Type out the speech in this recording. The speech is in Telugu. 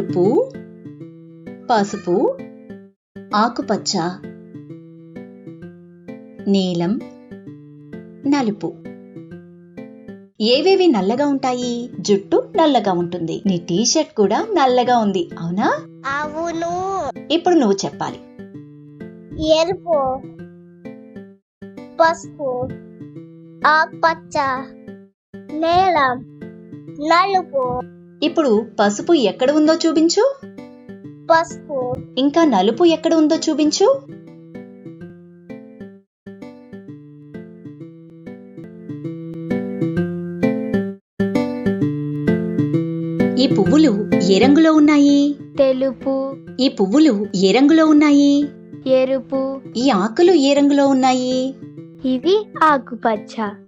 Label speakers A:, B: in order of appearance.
A: ఎరుపు, పసుపు, ఆకుపచ్చ, నీలం, నలుపు. ఏవేవి నల్లగా ఉంటాయి? జుట్టు నల్లగా ఉంటుంది. నీ టీషర్ట్ కూడా నల్లగా ఉంది, అవునా?
B: అవును.
A: ఇప్పుడు నువ్వు చెప్పాలి.
B: ఎరుపు, పసుపు, ఆకుపచ్చ, నీలం, నలుపు.
A: ఇప్పుడు పసుపు ఎక్కడ ఉందో చూపించు.
B: పసుపు.
A: ఇంకా నలుపు ఎక్కడ ఉందో చూపించు. ఈ పువ్వులు ఏ రంగులో ఉన్నాయి?
B: తెలుపు.
A: ఈ పువ్వులు ఏ రంగులో ఉన్నాయి?
B: ఎరుపు.
A: ఈ ఆకులు ఏ రంగులో ఉన్నాయి?
B: ఇవి ఆకుపచ్చ.